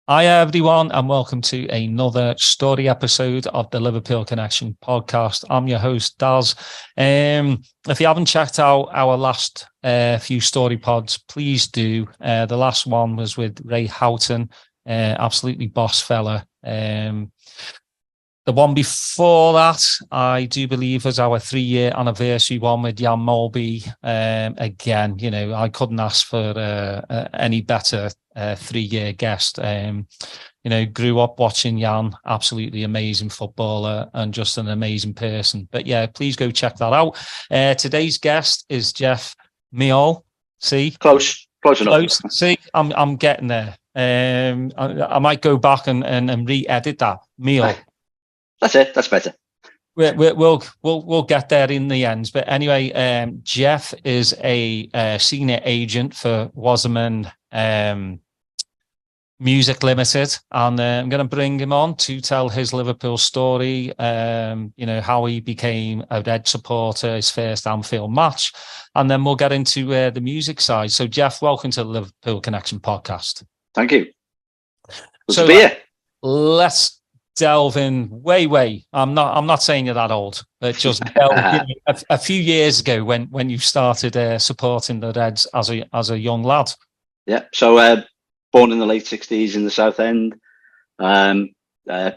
Hi, everyone, and welcome to another story episode of the Liverpool Connection Podcast. I'm your host, Daz. If you haven't checked out our last few story pods, please do. The last one was with Ray Houghton, absolutely boss fella. The one before that, I do believe, was our 3-year anniversary one with Jan Molby. Again, I couldn't ask for any better 3-year guest. Grew up watching Jan, absolutely amazing footballer and just an amazing person. But yeah, please go check that out. Today's guest is Geoff Meall. See, close enough. See, I'm getting there. I might go back and re-edit that. Meall. That's it. That's better. We'll get there in the end. But anyway, Geoff is a senior agent for Wasserman Music Limited, and I'm going to bring him on to tell his Liverpool story. How he became a Red supporter, his first Anfield match, and then we'll get into the music side. So, Geoff, welcome to the Liverpool Connection Podcast. Thank you. Good to be here. Let's delve in way. I'm not saying you're that old, but just delve a few years ago when you started supporting the Reds as a young lad. Yeah. So born in the late 60s in the South End.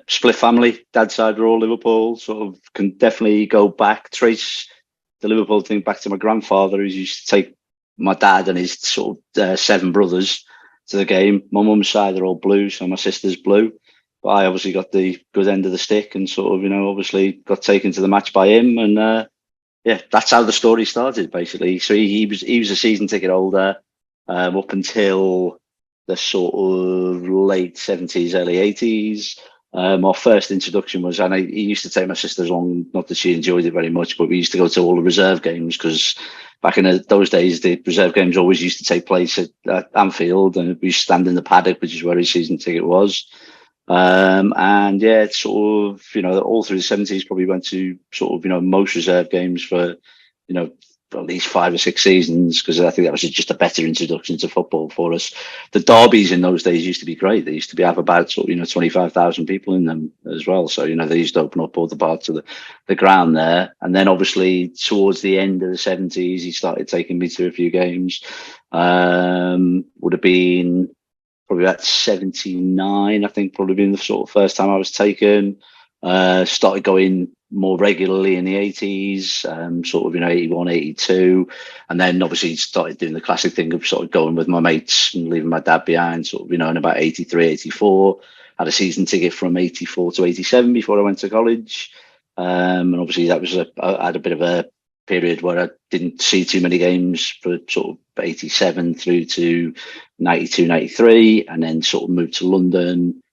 Split family. Dad's side were all Liverpool. Sort of can definitely go back, trace the Liverpool thing back to my grandfather, who used to take my dad and his sort of 7 brothers to the game. My mum's side are all blue, so my sister's blue. But I obviously got the good end of the stick and sort of, obviously got taken to the match by him. And that's how the story started, basically. So he was a season ticket holder up until the sort of late 70s, early 80s. My first introduction was, and he used to take my sister along, not that she enjoyed it very much, but we used to go to all the reserve games because back in those days, the reserve games always used to take place at Anfield, and we stand in the paddock, which is where his season ticket was. It's sort of, all through the 70s, probably went to sort of, most reserve games for, at least 5 or 6 seasons, because I think that was just a better introduction to football for us. The derbies in those days used to be great. They used to have about sort of, 25,000 people in them as well. So, they used to open up all the parts of the ground there. And then obviously towards the end of the 70s, he started taking me to a few games. Would have been probably about 79, I think, probably been the sort of first time I was taken. Started going more regularly in the 80s, sort of, 81, 82. And then obviously started doing the classic thing of sort of going with my mates and leaving my dad behind, sort of, in about 83, 84. Had a season ticket from 84 to 87 before I went to college. And obviously that was I had a bit of a period where I didn't see too many games for sort of 87 through to 92, 93, and then sort of moved to London.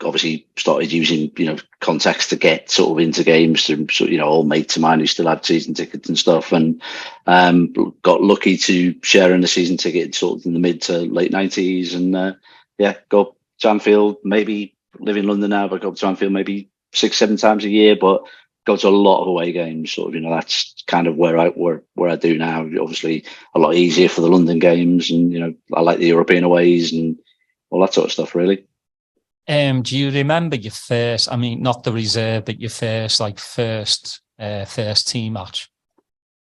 Obviously started using, contacts to get sort of into games through, all mates of mine who still had season tickets and stuff, and got lucky to share in the season ticket sort of in the mid to late 90s, and go to Anfield, maybe live in London now, but go to Anfield maybe 6-7 times a year, but go to a lot of away games, sort of, that's kind of where I do now. Obviously a lot easier for the London games, and I like the European aways and all that sort of stuff, really. Do you remember your first, not the reserve, but your first team match?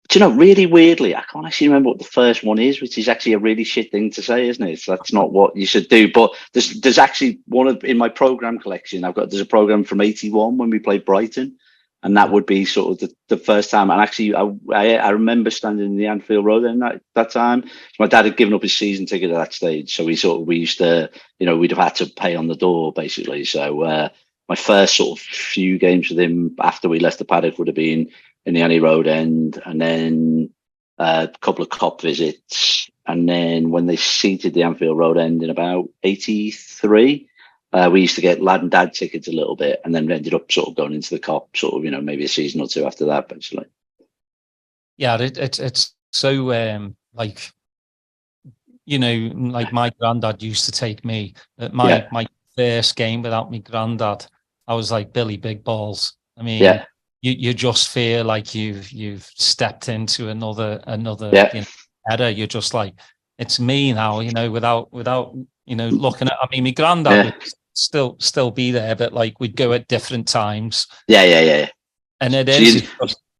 Do you know, really weirdly, I can't actually remember what the first one is, which is actually a really shit thing to say, isn't it? So that's not what you should do. But there's actually in my program collection, there's a program from 81 when we played Brighton. And that would be sort of the first time. And actually, I remember standing in the Anfield Road then that time. My dad had given up his season ticket at that stage. So we used to, we'd have had to pay on the door, basically. So my first sort of few games with him after we left the paddock would have been in the Annie Road end, and then a couple of cop visits. And then when they seated the Anfield Road end in about 83, we used to get lad and dad tickets a little bit, and then ended up sort of going into the cop sort of, maybe a season or two after that, basically. Yeah, it's so like my granddad used to take me at my first game without me granddad. I was like Billy Big Balls. You just feel like you've stepped into another era. You're just like, it's me now, without looking at. I mean, my granddad would still be there, but like we'd go at different times. Yeah. And it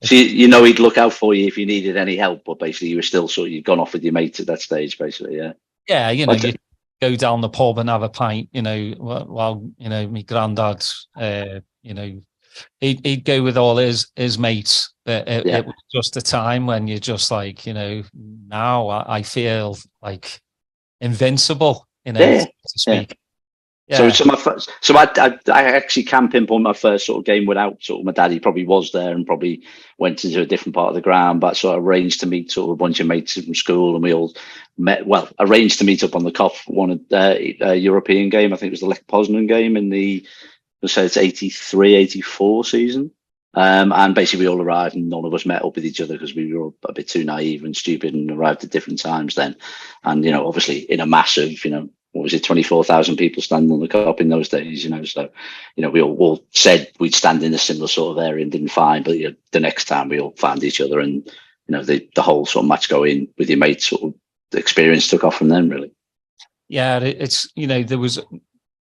So he'd look out for you if you needed any help, but basically you were still you'd gone off with your mates at that stage, basically. Yeah. Yeah, you go down the pub and have a pint, while my granddad, he'd go with all his mates. But it was just a time when you're just like, now I feel like invincible, to speak. Yeah. So I actually can pinpoint my first sort of game without sort of my dad. He probably was there and probably went into a different part of the ground, but sort of arranged to meet sort of a bunch of mates from school, and we all arranged to meet up on the Kop one European game. I think it was the Lech Poznan game in the, let's say it's 83, 84 season. And basically we all arrived and none of us met up with each other because we were all a bit too naive and stupid and arrived at different times then. And, obviously in a massive, what was it, 24,000 people standing on the Kop in those days, so, we all said we'd stand in a similar sort of area and didn't find, but the next time we all found each other, and, the whole sort of match going with your mates sort of the experience took off from them, really. Yeah, it's, there was,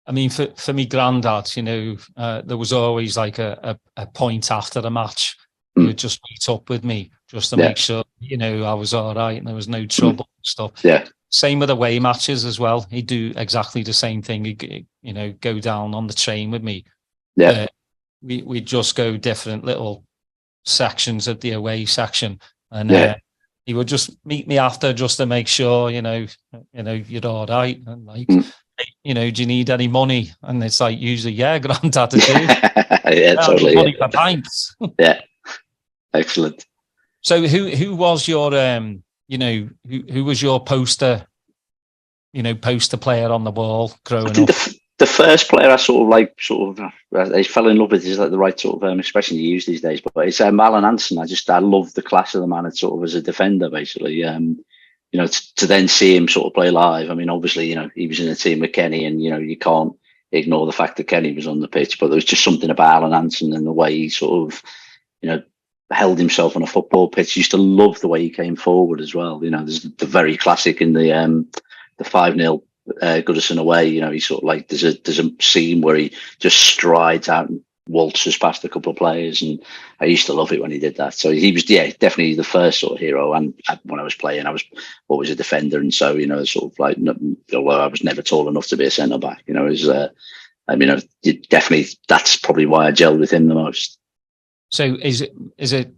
I mean, for me granddad, there was always like a point after the match. He would just meet up with me just to make sure, I was all right and there was no trouble and stuff. Yeah. Same with away matches as well. He'd do exactly the same thing. He'd, go down on the train with me. Yeah. We'd just go different little sections of the away section. And he would just meet me after just to make sure, you're all right. And like, do you need any money? And it's like, usually, granddad, I do. Yeah, totally. Money for pints. Yeah. Excellent. So who was your, who was your poster player on the wall growing up? The first player I I fell in love with is like the right sort of expression you use these days, but it's Alan Hansen. I love the class of the man sort of as a defender, basically. To then see him sort of play live. I mean, obviously, he was in a team with Kenny, and you can't ignore the fact that Kenny was on the pitch, but there was just something about Alan Hansen and the way he sort of, held himself on a football pitch. Used to love the way he came forward as well. There's the very classic in the 5-0 Goodison away. He sort of like there's a scene where he just strides out and waltzes past a couple of players, and I used to love it when he did that. So he was definitely the first sort of hero. And when I was playing, I was always a defender, and so sort of like, although I was never tall enough to be a centre back, definitely that's probably why I gelled with him the most. So is it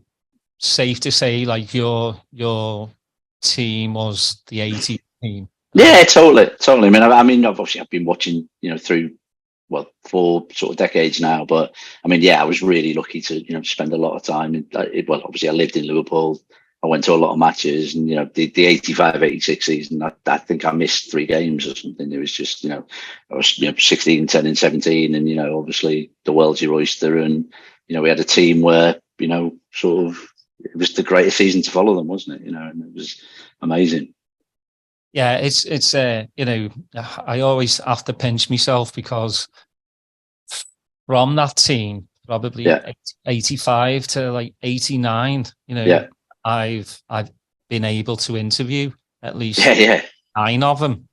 safe to say like your team was the 80s team? Yeah, totally. I've been watching, through 4 sort of decades now, but I was really lucky to, spend a lot of time obviously I lived in Liverpool. I went to a lot of matches, and, the 85-86 season, I think I missed 3 games or something. It was just, I was 16, 10 and 17, and, obviously the world's your oyster, and, we had a team where, sort of, it was the greatest season to follow them, wasn't it? And it was amazing. Yeah, it's I always have to pinch myself because from that team, probably 85 to like 89, I've been able to interview at least 9 of them.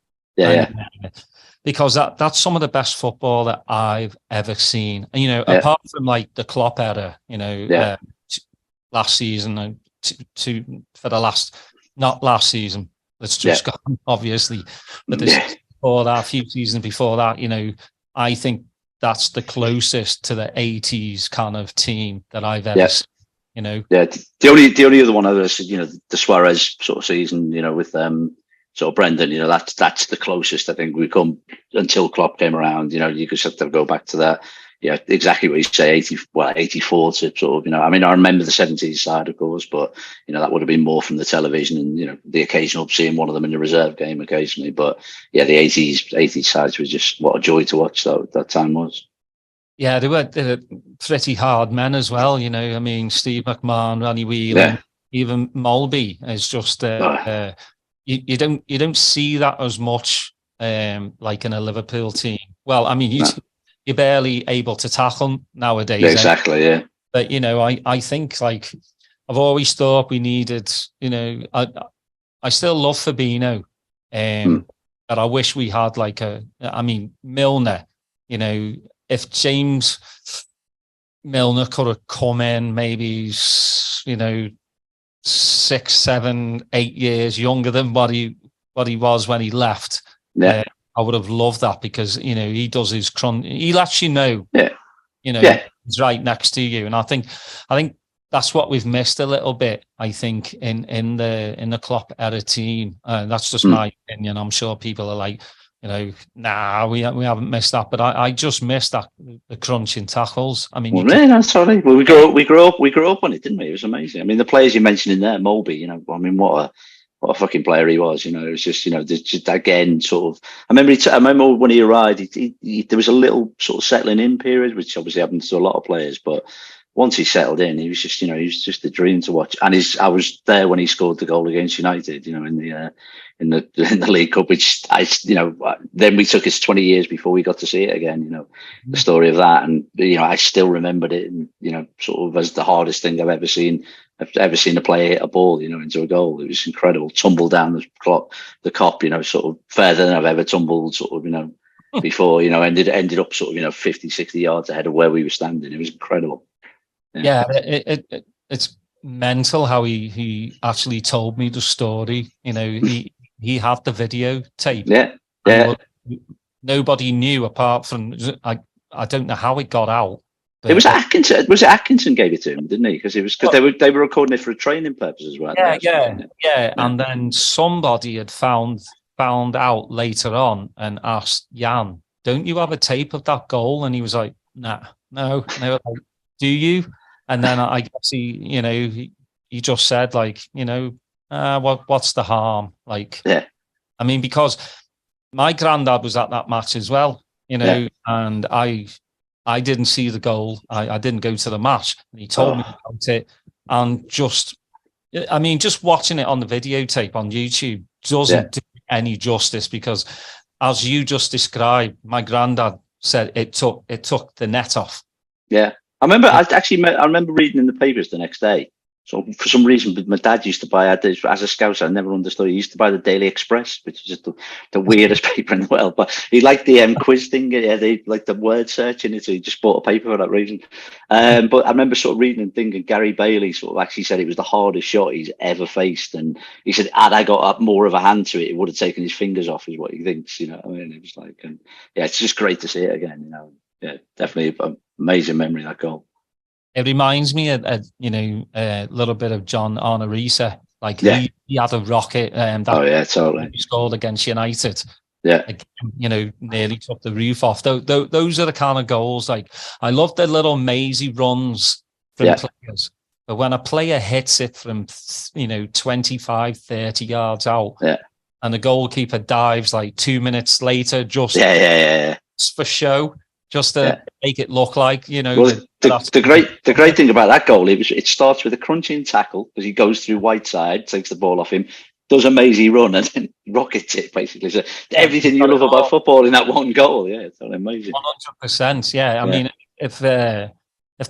Because that's some of the best football that I've ever seen. And, apart from like the Klopp era, last season and not last season, that's just gone, obviously. But before that, a few seasons before that, I think that's the closest to the 80s kind of team that I've ever seen. The only other one I was, the Suarez sort of season, with sort of Brendan, that's the closest I think we come until Klopp came around. You could sort of go back to that. Yeah, exactly what you say. 84 to sort of, I remember the 70s side, of course, but that would have been more from the television and the occasional seeing one of them in the reserve game occasionally. But the 80s sides was just what a joy to watch. That time was. Yeah, they were pretty hard men as well. Steve McMahon, Randy Whelan, even Molby is just you don't see that as much like in a Liverpool team. Well, you're barely able to tackle nowadays. Exactly, yeah. But I think like I've always thought we needed. I still love Fabinho, that I wish we had Milner, if James Milner could have come in maybe, 6, 7, 8 years younger than what he was when he left. Yeah. I would have loved that because, he does his he lets you know, he's right next to you. And I think that's what we've missed a little bit, I think, in the Klopp era team. That's just my opinion. I'm sure people are like, nah, we haven't missed that. But I just missed that, the crunching tackles. I mean, that's sorry. Well, we grew up on it, didn't we? It was amazing. I mean, the players you mentioned in there, Mulby, what a fucking player he was. It was just again, sort of. I remember when he arrived, there was a little sort of settling in period, which obviously happens to a lot of players, but once he settled in, he was just, he was just a dream to watch. And I was there when he scored the goal against United, in the League Cup, which then we took us 20 years before we got to see it again. The story of that, and I still remembered it, and sort of as the hardest thing I've ever seen. A player hit a ball, into a goal. It was incredible. Tumbled down the Kop, sort of further than I've ever tumbled, sort of, before. Ended up sort of 50, 60 yards ahead of where we were standing. It was incredible. Yeah, it's mental how he actually told me the story. He had the videotape. Yeah. Nobody knew apart from I don't know how it got out. It was Atkinson. Was it Atkinson gave it to him, didn't he? Because they were recording it for a training purpose as well. Yeah. And then somebody had found out later on and asked Jan, "Don't you have a tape of that goal?" And he was like, "Nah, no." And they were like, "Do you?" And then I guess he just said like, what's the harm? Like, I mean, because my granddad was at that match as well, and I didn't see the goal. I didn't go to the match. And he told me about it. And just watching it on the videotape on YouTube doesn't do any justice because, as you just described, my granddad said it took the net off. Yeah. I remember reading in the papers the next day. So for some reason, my dad used to buy, as a Scouser, I never understood. He used to buy the Daily Express, which is just the weirdest paper in the world. But he liked the quiz thing. Yeah, they like the word search in it. So he just bought a paper for that reason. But I remember sort of reading and thinking Gary Bailey sort of actually said it was the hardest shot he's ever faced. And he said, had I got up more of a hand to it, it would have taken his fingers off, is what he thinks. It was like, it's just great to see it again. Yeah, definitely an amazing memory, that goal. It reminds me of a little bit of John Arnorisa. Like he had a rocket totally. He scored against United. Yeah. Nearly took the roof off. Those are the kind of goals. Like, I love the little mazy runs from players. But when a player hits it from 25, 30 yards out, and the goalkeeper dives like 2 minutes later, just for show, just to make it look like, Well, the great thing about that goal, it starts with a crunching tackle because he goes through Whiteside, takes the ball off him, does a mazy run, and then rockets it basically. So everything you love about football in that one goal, it's amazing. 100%, yeah. I mean, if the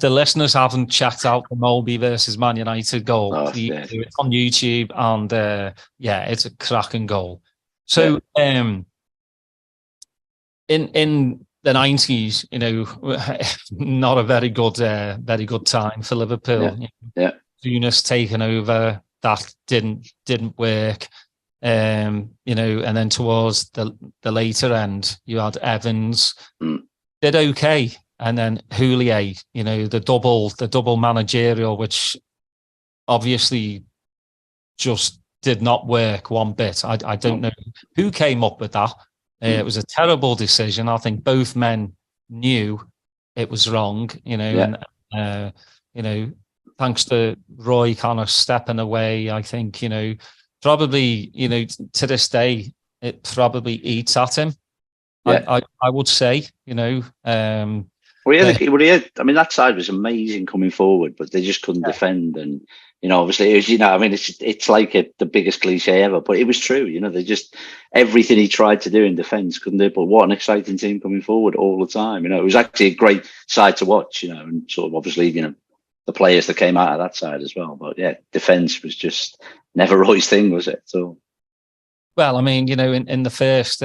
listeners haven't checked out the Mulby versus Man United goal, it's on YouTube, and it's a cracking goal. So in the 90s, not a very good time for Liverpool. Souness taken over, that didn't work. And then towards the later end, you had Evans, did okay, and then Houllier, the double managerial, which obviously just did not work one bit. I don't know who came up with that. It was a terrible decision. I think both men knew it was wrong, and thanks to Roy kind of stepping away, I think, probably, to this day, it probably eats at him. I would say, I mean, that side was amazing coming forward, but they just couldn't defend. And, obviously, it was, it's like the biggest cliche ever, but it was true. They just, everything he tried to do in defence couldn't do. But what an exciting team coming forward all the time. It was actually a great side to watch, and sort of obviously, the players that came out of that side as well. But defence was just never Roy's thing, was it? So. Well, I mean, in the first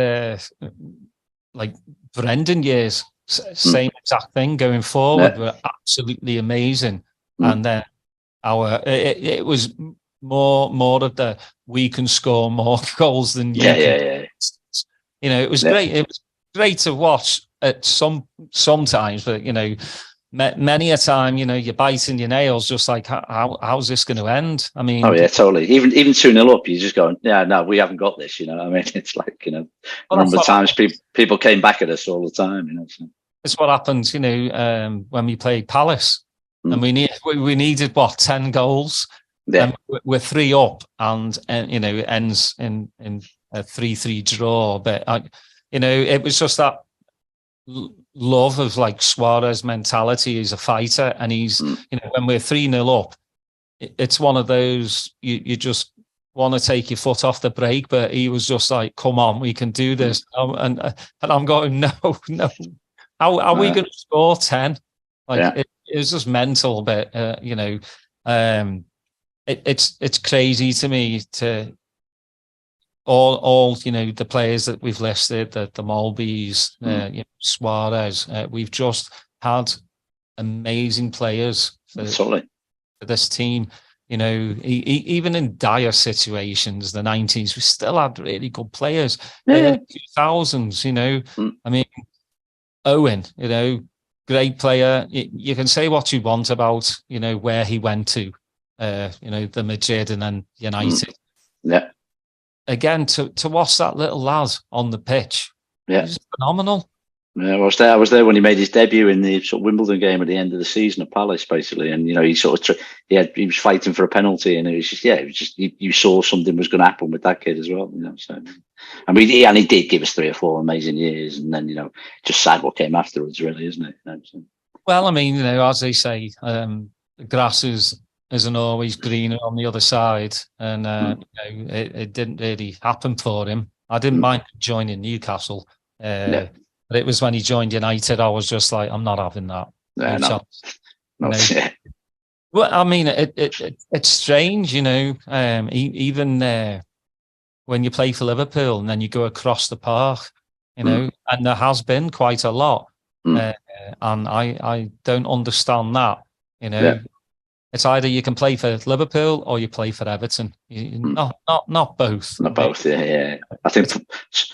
like Brendan years, same exact thing going forward were absolutely amazing. And then it was more of the we can score more goals than you can. It was great. It was great to watch at sometimes, but many a time, you're biting your nails, just like how's this going to end? I mean, totally. Even 2-0 up, you're just going, no, we haven't got this. I mean, it's like a number of times people came back at us all the time. So. It's what happened, when we played Palace, and we needed 10 goals. Yeah. And we're 3 up, and it ends in a 3-3 draw. But it was just that love of like Suarez mentality. He's a fighter, and he's when we're 3-0 up, it's one of those you just want to take your foot off the brake, but he was just like, come on, we can do this. And I'm going, no, how are we going to score 10? Like it was just mental, but it's crazy to me to all the players that we've listed, the Mulbys, Suarez. We've just had amazing players for this team. Even in dire situations, the 90s, we still had really good players. The 2000s, I mean, Owen, great player. You can say what you want about, where he went to, the Madrid and then United. Again, to watch that little lad on the pitch, it was phenomenal. Yeah, I was there when he made his debut in the sort of Wimbledon game at the end of the season at Palace, basically, and he sort of he was fighting for a penalty, and it was just you saw something was going to happen with that kid as well, So, and he did give us 3 or 4 amazing years, and then just sad what came afterwards, really, isn't it? So. Well, I mean, as they say, the grass isn't always greener on the other side, and it didn't really happen for him. I didn't mind joining Newcastle. But it was when he joined United, I was just like, I'm not having that. Well, I mean, it's strange, even when you play for Liverpool and then you go across the park, and there has been quite a lot. And I don't understand that, It's either you can play for Liverpool or you play for Everton. Not both. Not both, yeah. I think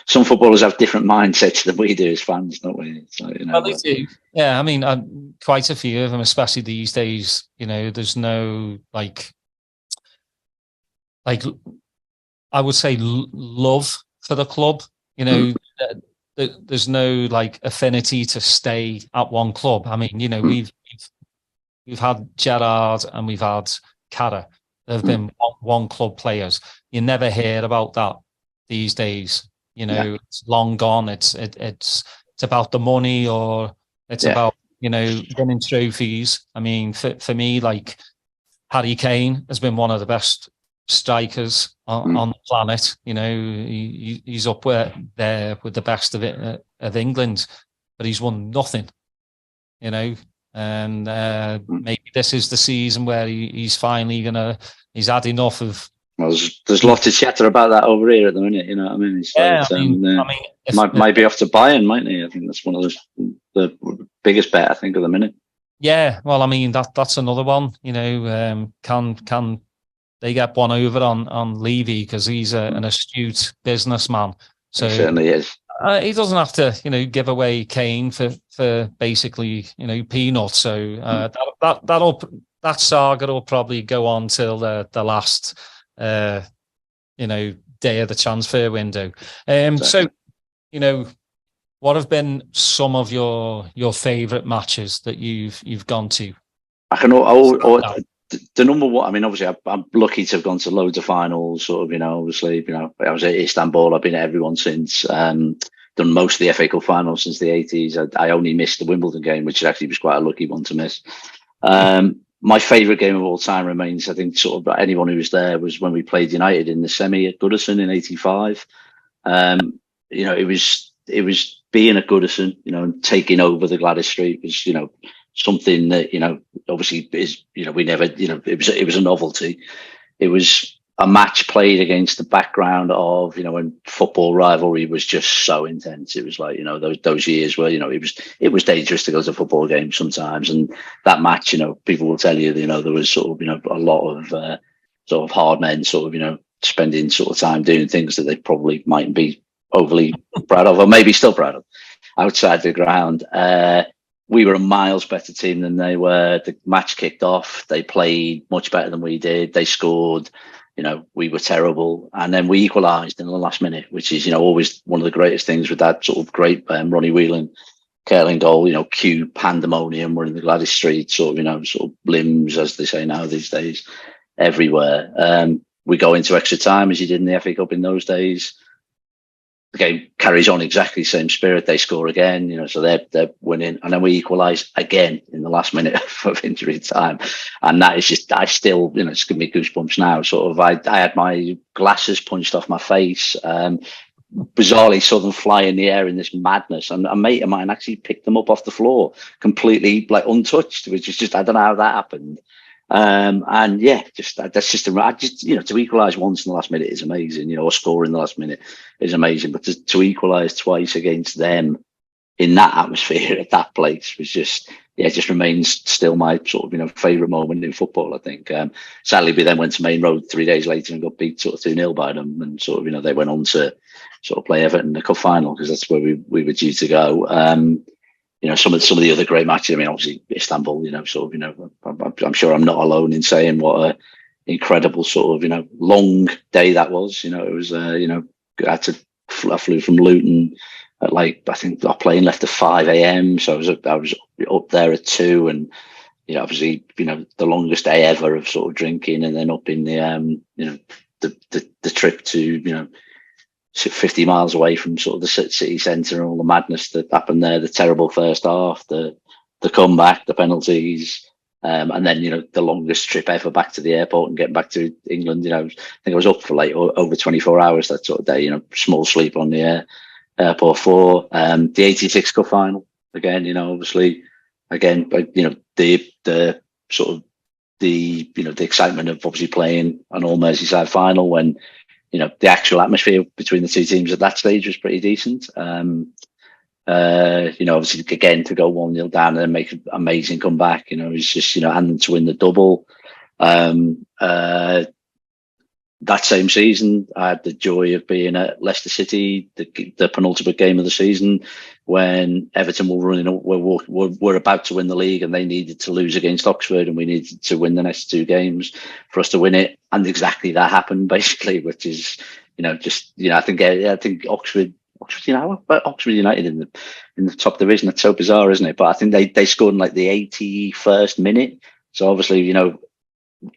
some footballers have different mindsets than we do as fans, don't we? So, well, they do. Yeah, I mean, quite a few of them, especially these days, there's no, like I would say love for the club. There's no, like, affinity to stay at one club. I mean, We've had Gerrard and we've had Carra. They've been one club players. You never hear about that these days. It's long gone. It's about the money, or it's about winning trophies. I mean, for me, like, Harry Kane has been one of the best strikers on the planet. He's up there with the best of England, but he's won nothing. And maybe this is the season where he's finally he's had enough of. Well, there's lots of chatter about that over here at the minute. You know what I mean? Might be off to Bayern, mightn't he? I think that's one of the biggest bet, I think, at the minute. Yeah, well, I mean, that's another one. Can they get one over on Levy, because he's an astute businessman? So he certainly is. He doesn't have to, give away Kane for basically, peanuts. So that saga will probably go on till the last, day of the transfer window. Exactly. So, what have been some of your favourite matches that you've gone to? The number one, I mean, obviously, I'm lucky to have gone to loads of finals. Sort of, obviously, I was at Istanbul. I've been at everyone since. Done most of the FA Cup finals since the 80s. I only missed the Wimbledon game, which actually was quite a lucky one to miss. My favourite game of all time remains, I think, sort of anyone who was there, was when we played United in the semi at Goodison in '85. It was being at Goodison, and taking over the Gladys Street was, something that, obviously is, we never, it was a novelty. It was a match played against the background of, when football rivalry was just so intense. It was like, those years where, it was dangerous to go to football games sometimes. And that match, people will tell you, there was sort of, a lot of sort of hard men sort of, spending sort of time doing things that they probably mightn't be overly proud of, or maybe still proud of outside the ground. We were a miles better team than they were. The match kicked off. They played much better than we did. They scored. We were terrible. And then we equalised in the last minute, which is, always one of the greatest things with that sort of great Ronnie Whelan curling goal, cue pandemonium. We're in the Gladys Street, sort of limbs, as they say now these days, everywhere. We go into extra time as you did in the FA Cup in those days. The game carries on exactly the same spirit. They score again, so they're winning, and then we equalise again in the last minute of injury time. And that is just, I still, it's giving me goosebumps now. Sort of, I had my glasses punched off my face. Bizarrely, saw them fly in the air in this madness, and a mate of mine actually picked them up off the floor, completely like untouched, which is just, I don't know how that happened. And yeah, that's just to equalise once in the last minute is amazing, or score in the last minute is amazing, but to equalise twice against them in that atmosphere at that place was just remains still my sort of, favourite moment in football, I think. Sadly, we then went to Main Road 3 days later and got beat sort of 2-0 by them, and sort of, they went on to sort of play Everton in the cup final, because that's where we were due to go. Some of the other great matches. I mean, obviously Istanbul. I'm sure I'm not alone in saying what a incredible sort of long day that was. It was I flew from Luton at I think our plane left at 5 a.m. So I was up there at 2, and obviously the longest day ever of sort of drinking, and then up in the the trip to 50 miles away from sort of the city centre and all the madness that happened there, the terrible first half, the comeback, the penalties, and then, the longest trip ever back to the airport and getting back to England. I think I was up for over 24 hours that sort of day, small sleep on the airport floor. The 86 Cup final, again, obviously, again, but, the sort of the excitement of obviously playing an all Merseyside final when, the actual atmosphere between the two teams at that stage was pretty decent. Obviously, again, to go 1-0 down and then make an amazing comeback, it's just, and then to win the double. That same season, I had the joy of being at Leicester City, the penultimate game of the season, when Everton were about to win the league, and they needed to lose against Oxford, and we needed to win the next 2 games for us to win it. And exactly that happened, basically, which is, I think Oxford United in the top division. That's so bizarre, isn't it? But I think they scored in the 81st minute. So obviously,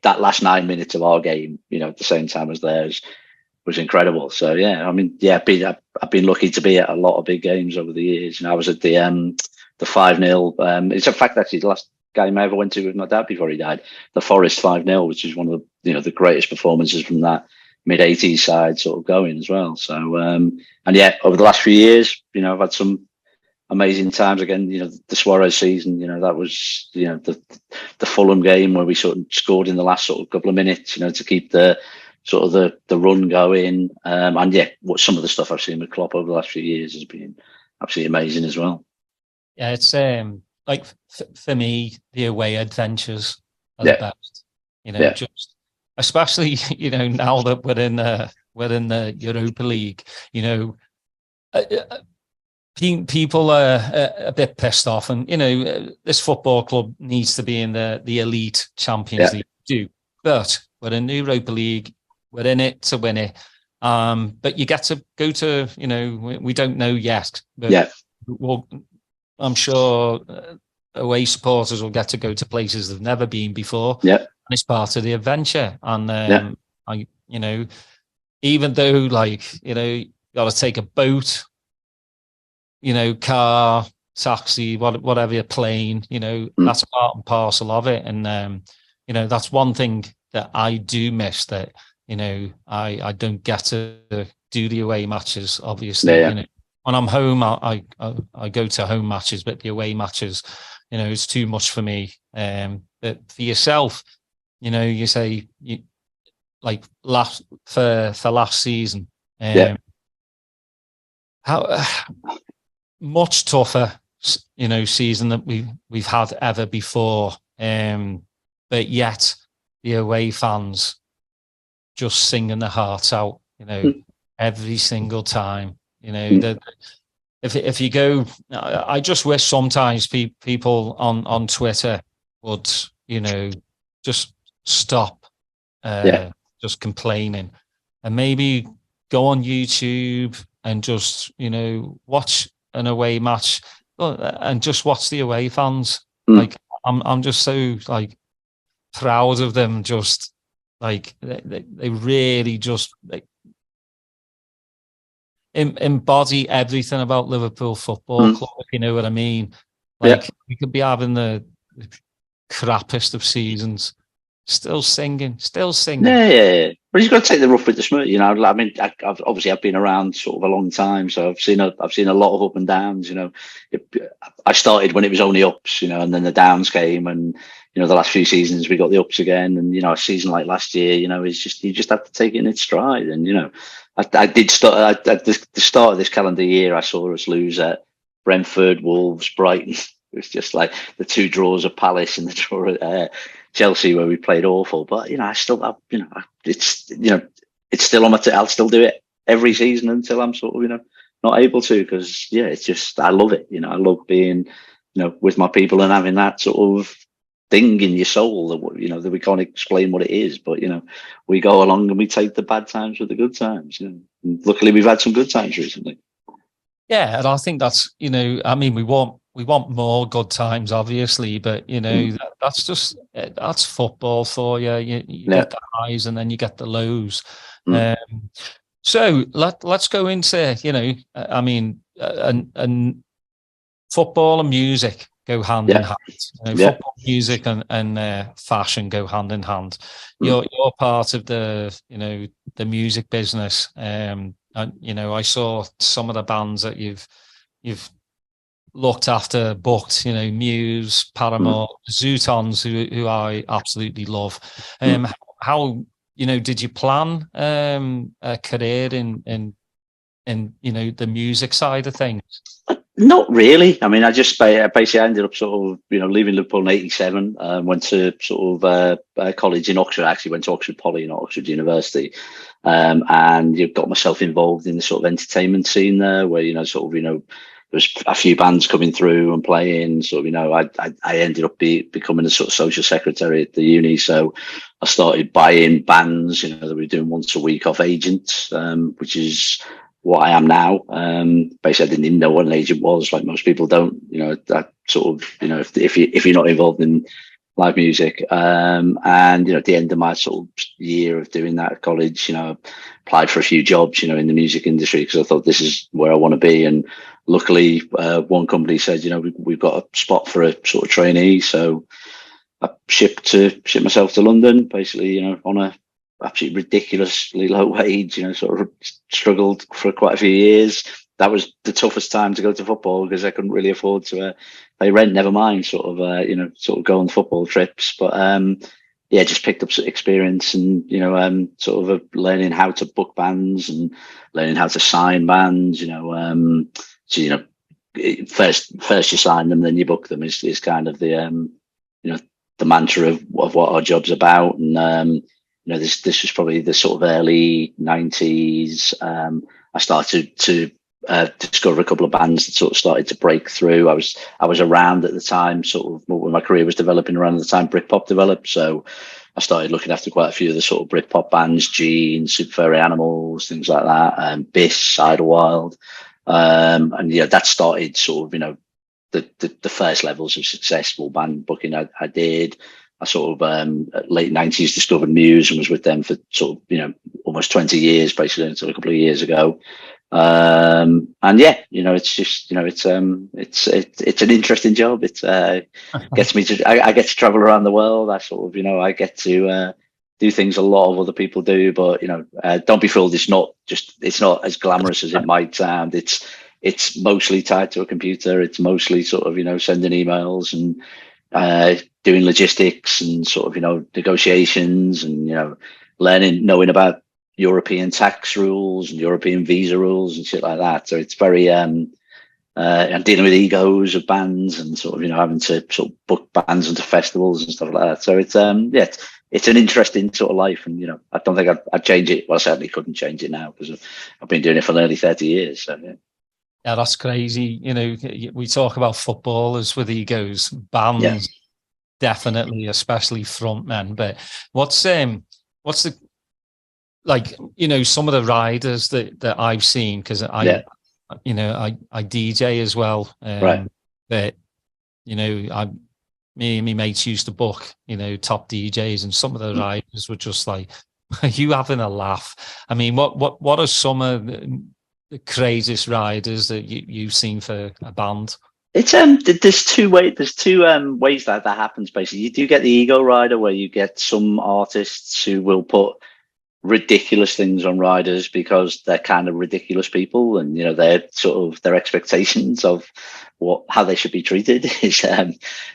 that last 9 minutes of our game, at the same time as theirs, was incredible. So yeah, I mean, I've been lucky to be at a lot of big games over the years. I was at the 5-0. It's a fact, actually, the last game I ever went to with my dad before he died, the Forest 5-0, which is one of the the greatest performances from that mid-80s side sort of going as well. So and yeah, over the last few years, I've had some amazing times. Again, the Suarez season, that was the Fulham game where we sort of scored in the last sort of couple of minutes, to keep the sort of the run going. And yeah, what some of the stuff I've seen with Klopp over the last few years has been absolutely amazing as well. Yeah, it's for me, the away adventures are the best. Just especially now that we're in the Europa League, people are a bit pissed off, and this football club needs to be in the elite Champions League, but we're in the Europa League, we're in it to win it. But you get to go to, we don't know yet, but I'm sure away supporters will get to go to places they've never been before. And it's part of the adventure. And even though you got to take a boat, car, taxi, whatever you're plane, that's part and parcel of it. And that's one thing that I do miss, that I don't get to do the away matches, obviously. When I'm home, I go to home matches, but the away matches, it's too much for me. But for yourself, you say like last season. How much tougher, season that we've had ever before. But yet the away fans just singing their hearts out, every single time. If you go, I just wish sometimes people on Twitter would, just stop just complaining and maybe go on YouTube and just, watch an away match and just watch the away fans. Like I'm just so like proud of them. Just like they really just embody everything about Liverpool Football Club, if you know what I mean. Like we could be having the crappiest of seasons, still singing. Yeah. But he's got to take the rough with the smooth. I mean, I've been around sort of a long time, so I've seen a lot of up and downs. I started when it was only ups, and then the downs came, and the last few seasons we got the ups again, and a season like last year, it's just you just have to take it in its stride, and I did start at the start of this calendar year. I saw us lose at Brentford, Wolves, Brighton. It was just like the two draws of Palace and the draw at Chelsea, where we played awful. But it's still on my. I'll still do it every season until I'm sort of not able to, because it's just I love it. I love being with my people and having that sort of thing in your soul that we can't explain what it is, but we go along and we take the bad times with the good times. And luckily we've had some good times recently. Yeah, and I think that's I mean, we want more good times, obviously, but that's football for you. You get the highs and then you get the lows. So let's go into I mean, and football and music go hand in hand. Football, music, and fashion go hand in hand. You're part of the the music business. And I saw some of the bands that you've looked after, booked. Muse, Paramore, Zootons, who I absolutely love. How did you plan a career in the music side of things? Not really. I mean, I just basically ended up sort of, leaving Liverpool in '87. Went to sort of college in Oxford. I actually went to Oxford Poly, not Oxford University. And you've got myself involved in the sort of entertainment scene there, where, there's a few bands coming through and playing. So, I ended up becoming a sort of social secretary at the uni. So I started buying bands, that we were doing once a week off agents, which is what I am now. Basically, I didn't even know what an agent was. Like most people don't, that sort of, if you're not involved in live music. And, at the end of my sort of year of doing that at college, applied for a few jobs, in the music industry, because I thought this is where I want to be. And luckily, one company said, we've got a spot for a sort of trainee. So I shipped myself to London, basically, on a absolutely ridiculously low wage, sort of struggled for quite a few years. That was the toughest time to go to football, because I couldn't really afford to pay rent, never mind sort of go on football trips. But just picked up some experience and sort of learning how to book bands and learning how to sign bands. First you sign them, then you book them is kind of the the mantra of what our job's about. And this was probably the sort of early 90s. I started to discover a couple of bands that sort of started to break through. I was around at the time, sort of when my career was developing. Around the time Britpop developed, so I started looking after quite a few of the sort of Britpop bands, Gene, Super Furry Animals, things like that, Biss, Idlewild, and that started sort of the first levels of successful band booking I did. I sort of late 90s discovered Muse and was with them for sort of almost 20 years, basically, until a couple of years ago. And it's just it's an interesting job. It gets me to I get to travel around the world. I sort of I get to do things a lot of other people do, but don't be fooled. It's not as glamorous as it might sound. It's mostly tied to a computer. It's mostly sort of sending emails and doing logistics and sort of negotiations and knowing about European tax rules and European visa rules and shit like that. So it's very and dealing with egos of bands and sort of, you know, having to sort of book bands into festivals and stuff like that. So it's it's an interesting sort of life, and you know, I don't think I'd change it. Well, I certainly couldn't change it now because I've been doing it for nearly 30 years. So yeah. Yeah, that's crazy. You know, we talk about footballers with egos, bands, definitely, especially frontmen. But what's the, like, you know, some of the riders that I've seen, because you know, I DJ as well. Right. But, you know, me and my mates used to book, you know, top DJs, and some of the riders were just like, are you having a laugh? I mean, what are some of the craziest riders that you've seen for a band? It's there's two ways that happens. Basically, you do get the ego rider, where you get some artists who will put ridiculous things on riders because they're kind of ridiculous people, and you know, their their expectations of how they should be treated is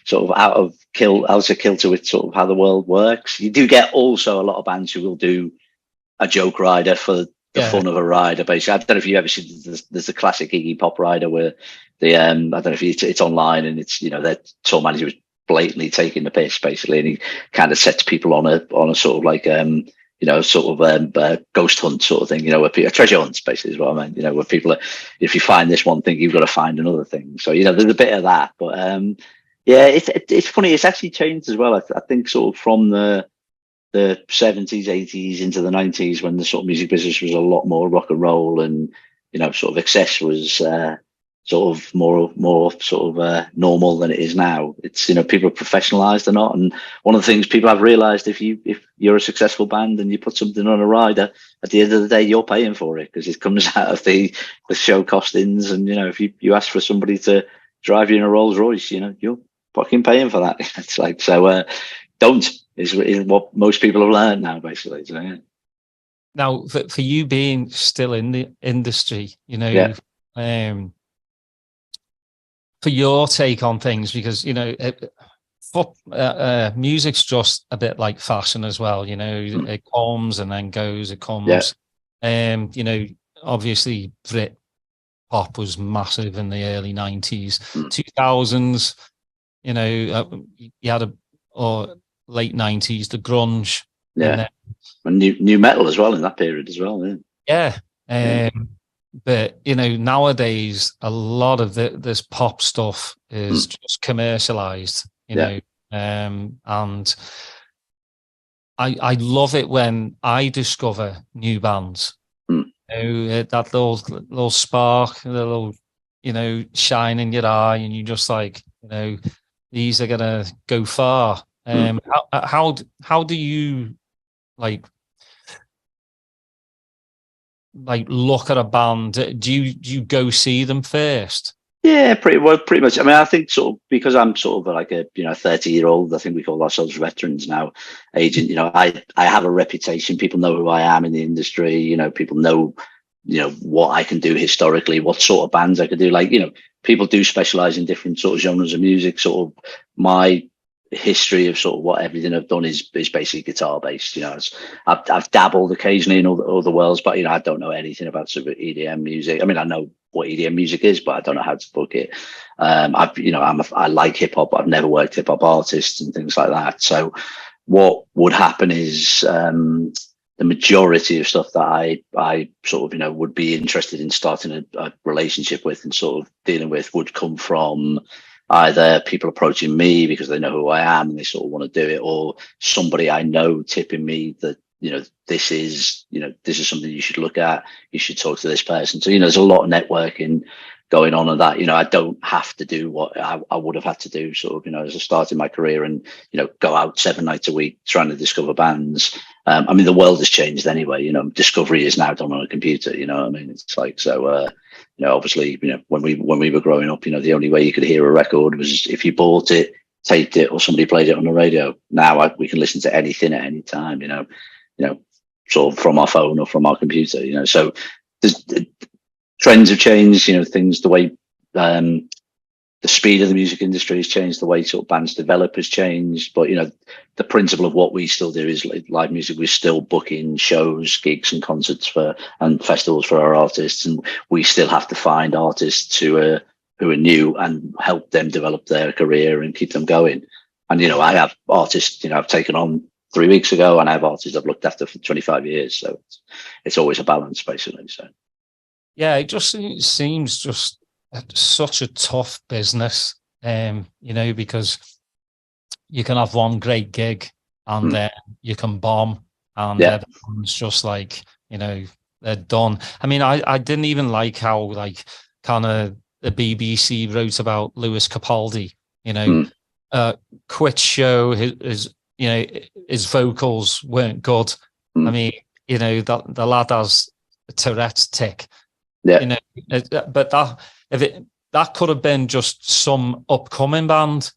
sort of out of kilter with sort of how the world works. You do get also a lot of bands who will do a joke rider for the fun of a rider. Basically, I don't know if you ever see, there's the classic Iggy Pop rider where I don't know if it's online, and it's, you know, their tour manager was blatantly taking the piss basically, and he kind of sets people on a sort of like you know, sort of ghost hunt sort of thing, you know, where people, treasure hunts basically is what I meant, you know, where people are, if you find this one thing, you've got to find another thing. So, you know, there's a bit of that, but yeah, it's funny. It's actually changed as well. I think sort of from the 70s, 80s into the 90s, when the sort of music business was a lot more rock and roll, and, you know, sort of excess was sort of more sort of normal than it is now. It's, you know, people are professionalized or not, and one of the things people have realized, if you're a successful band and you put something on a rider, at the end of the day you're paying for it, because it comes out of the show costings. And you know, if you ask for somebody to drive you in a Rolls Royce, you know, you're fucking paying for that. It's like, so don't is what most people have learned now basically. So yeah. Now for you being still in the industry, you know, for your take on things, because, you know, music's just a bit like fashion as well. You know, it comes and then goes, it comes. You know, obviously Brit pop was massive in the early 90s, 2000s, you know, you had or late 90s, the grunge. And new metal as well in that period as well. But, you know, nowadays, a lot of this pop stuff is just commercialized, you know, and I love it when I discover new bands. You know, that little spark, the little, you know, shine in your eye, and you just like, you know, these are going to go far. How do you like look at a band? Do you go see them first? Yeah, pretty much. I mean, I think sort of, because I'm sort of like a, you know, 30-year-old, I think we call ourselves veterans now, agent. You know, I have a reputation. People know who I am in the industry. You know, people know, you know, what I can do historically, what sort of bands I could do. Like, you know, people do specialize in different sort of genres of music. Sort of my history of sort of what everything I've done is basically guitar based. You know, I've dabbled occasionally in other worlds, but, you know, I don't know anything about sort of EDM music. I mean, I know what EDM music is, but I don't know how to book it. I like hip hop, but I've never worked hip hop artists and things like that. So what would happen is the majority of stuff that I sort of, you know, would be interested in starting a relationship with and sort of dealing with would come from either people approaching me because they know who I am and they sort of want to do it, or somebody I know tipping me that, you know, this is something you should look at. You should talk to this person. So, you know, there's a lot of networking going on and that, you know, I don't have to do what I would have had to do sort of, you know, as I started my career and, you know, go out 7 nights a week trying to discover bands. I mean, the world has changed anyway, you know, discovery is now done on a computer, you know what I mean? It's like, so, you know, obviously, you know, when we were growing up, you know, the only way you could hear a record was if you bought it, taped it, or somebody played it on the radio. Now we can listen to anything at any time, you know, sort of from our phone or from our computer, you know. So trends have changed, you know, things, the way the speed of the music industry has changed, the way sort of bands develop has changed. But, the principle of what we still do is live music. We're still booking shows, gigs and concerts and festivals for our artists. And we still have to find artists who are new and help them develop their career and keep them going. And, I have artists, I've taken on 3 weeks ago, and I have artists I've looked after for 25 years. So it's always a balance, basically. So, yeah, it just seems just such a tough business, because you can have one great gig and then you can bomb and everyone's just like, they're done. I mean, I didn't even like how like kind of the BBC wrote about Lewis Capaldi, quit show, his vocals weren't good. I mean, the lad has a Tourette's tick. Yeah. But that could have been just some upcoming band,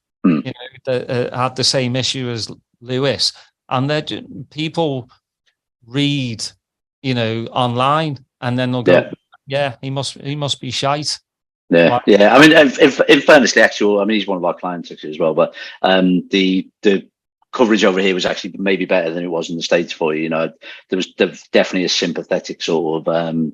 that had the same issue as Lewis, and people read, online, and then they'll go, he must be shite. Yeah, yeah. I mean, in fairness, he's one of our clients actually as well. But the coverage over here was actually maybe better than it was in the States for you. There was definitely a sympathetic sort of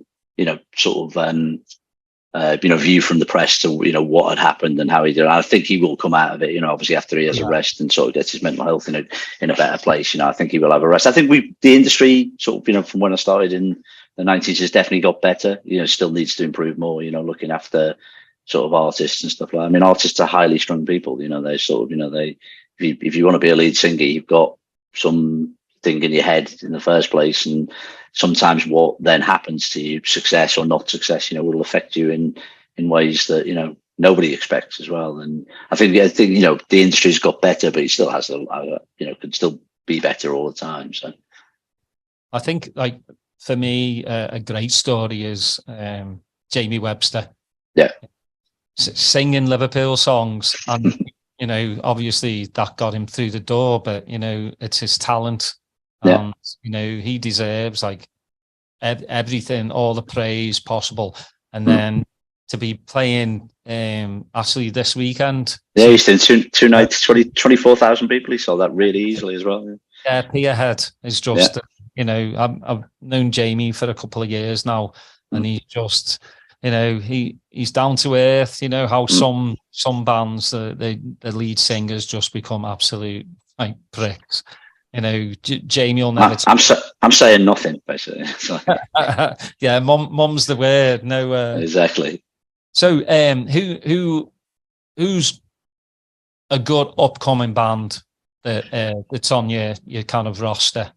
view from the press to what had happened and how he did. And I think he will come out of it. Obviously after he has a rest and sort of gets his mental health in a better place. I think he will have a rest. I think the industry sort of from when I started in the 90s has definitely got better. Still needs to improve more. Looking after sort of artists and stuff like that. I mean, artists are highly strung people. They sort of if you want to be a lead singer, you've got some thing in your head in the first place, and sometimes what then happens to you, success or not success, will affect you in ways that nobody expects as well. And I think the industry's got better, but it still has could still be better all the time. So I think, like, for me, a great story is Jamie Webster, singing Liverpool songs, and obviously that got him through the door, but it's his talent. And he deserves like everything, all the praise possible. And then to be playing actually this weekend, he's doing two nights, 24,000 people. He sold that really easily as well. Yeah, Peterhead is just I've known Jamie for a couple of years now, and he's just he's down to earth. How some bands, the lead singers just become absolute like pricks. Jamie will never. I'm saying nothing basically. Yeah, mum's the word. No, exactly. So, who's a good upcoming band that's on your kind of roster?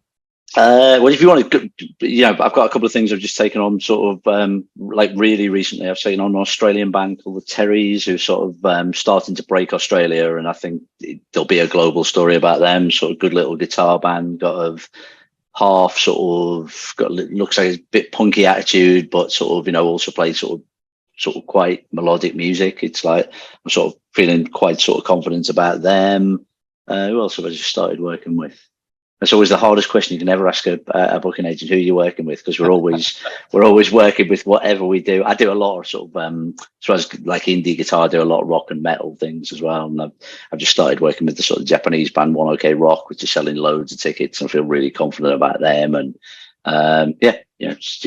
Well, if you want to, I've got a couple of things I've just taken on sort of like really recently. I've taken on an Australian band called the Terrys, who's sort of starting to break Australia, and I think there'll be a global story about them. Sort of good little guitar band, looks like a bit punky attitude, but sort of also plays sort of quite melodic music. It's like I'm sort of feeling quite sort of confident about them. Who else have I just started working with? That's always the hardest question you can ever ask a booking agent, who you're working with, because we're always working with whatever we do. I do a lot of sort of as well as like indie guitar, I do a lot of rock and metal things as well. And I've just started working with the sort of Japanese band One OK Rock, which is selling loads of tickets, and I feel really confident about them. And it's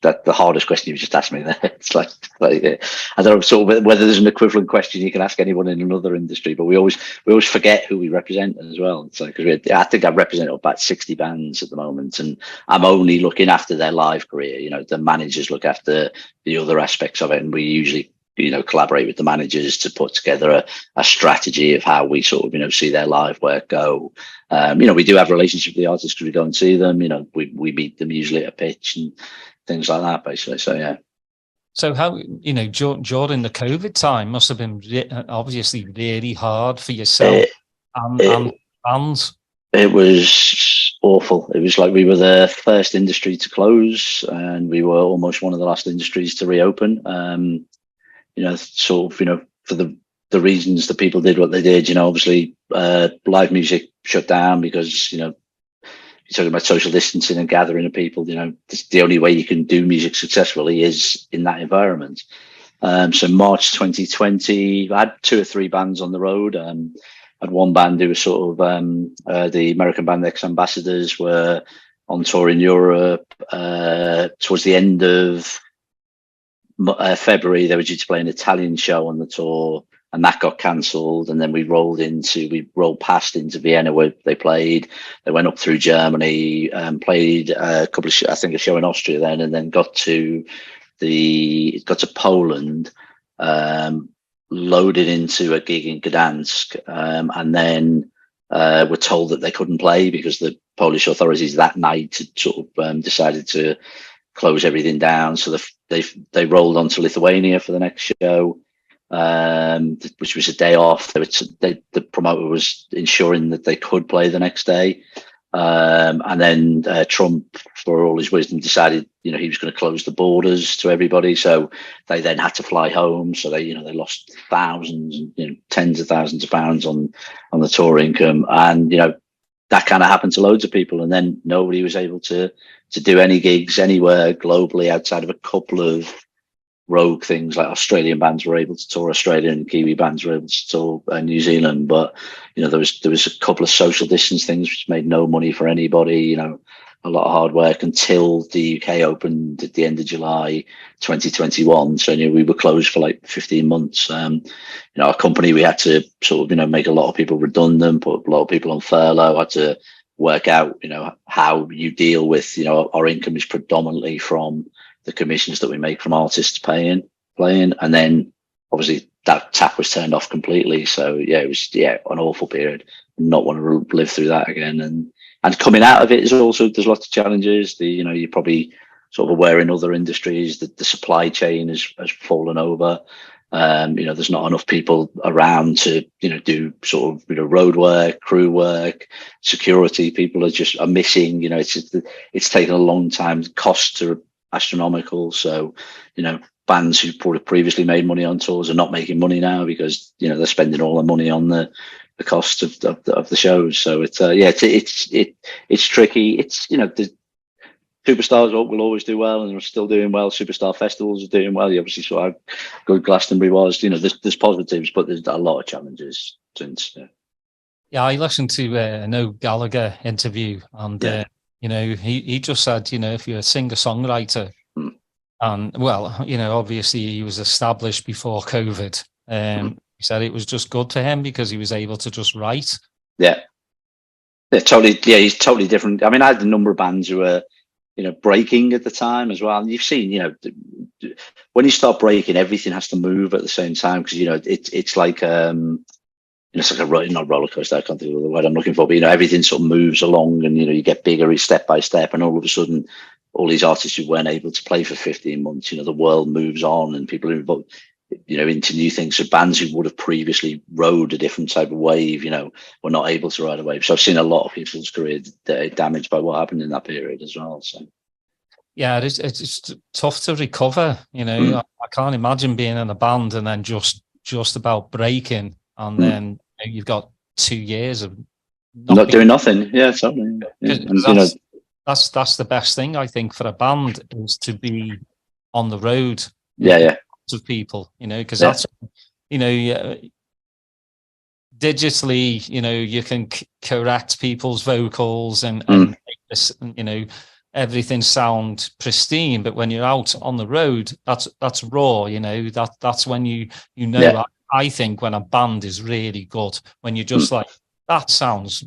that the hardest question you just asked me there. It's like I don't know sort of whether there's an equivalent question you can ask anyone in another industry, but we always forget who we represent as well. So because I think I represent about 60 bands at the moment, and I'm only looking after their live career. The managers look after the other aspects of it, and we usually collaborate with the managers to put together a strategy of how we sort of see their live work go. We do have relationships with the artists because we go and see them. We meet them usually at a pitch and things like that, basically. So yeah. So how during the COVID time must have been obviously really hard for yourself and fans. It was awful. It was like we were the first industry to close, and we were almost one of the last industries to reopen. For the reasons that people did what they did, obviously live music shut down because, you're talking about social distancing and gathering of people, the only way you can do music successfully is in that environment. So March 2020, I had 2 or 3 bands on the road. I had one band who was sort of the American band Ex Ambassadors, were on tour in Europe. Towards the end of February, they were due to play an Italian show on the tour, and that got cancelled. And then we rolled past into Vienna, where they played. They went up through Germany, played a couple of I think a show in Austria then got to Poland, loaded into a gig in Gdansk, and then were told that they couldn't play because the Polish authorities that night had sort of decided to close everything down. So they rolled on to Lithuania for the next show, which was a day off. The promoter was ensuring that they could play the next day. And then Trump, for all his wisdom, decided, he was going to close the borders to everybody. So they then had to fly home. So they lost thousands, tens of thousands of pounds on the tour income. And, that kind of happened to loads of people. And then nobody was able to do any gigs anywhere globally outside of a couple of rogue things. Like Australian bands were able to tour Australia, and Kiwi bands were able to tour New Zealand. But there was a couple of social distance things which made no money for anybody. A lot of hard work until the UK opened at the end of July 2021. So we were closed for like 15 months. Our company, we had to sort of make a lot of people redundant, put a lot of people on furlough. Had to work out how you deal with our income is predominantly from the commissions that we make from artists playing, and then obviously that tap was turned off completely. So it was an awful period. Not want to live through that again. And coming out of it is also, there's lots of challenges. You're probably sort of aware in other industries that the supply chain has fallen over. There's not enough people around to do sort of road work, crew work, security. People are missing. It's taken a long time. Costs are astronomical. So, bands who previously made money on tours are not making money now because, they're spending all their money on the cost of the shows. So it's tricky. It's, the superstars will always do well, and they're still doing well. Superstar festivals are doing well. You obviously saw how good Glastonbury was. There's positives, but there's a lot of challenges since. Yeah, I listened to a Noel Gallagher interview, and he just said, if you're a singer-songwriter, and obviously he was established before COVID. He said it was just good for him because he was able to just write. Yeah, totally. Yeah, he's totally different. I mean, I had a number of bands who were, breaking at the time as well. And you've seen, when you start breaking, everything has to move at the same time because it's like it's like not roller coaster. I can't think of the word I'm looking for, but everything sort of moves along, and you get bigger step by step, and all of a sudden, all these artists who weren't able to play for 15 months, the world moves on, and people are involved, into new things. So bands who would have previously rode a different type of wave, were not able to ride a wave. So I've seen a lot of people's careers damaged by what happened in that period as well. So yeah, it's tough to recover. I can't imagine being in a band and then just about breaking, and then you've got 2 years of not doing nothing. Yeah, totally. Yeah. And, that's the best thing I think for a band is to be on the road. Yeah. Of people, because that's, digitally, you can correct people's vocals and make this, everything sound pristine. But when you're out on the road, that's raw. That's when Yeah. I think when a band is really good, when you're just like, that sounds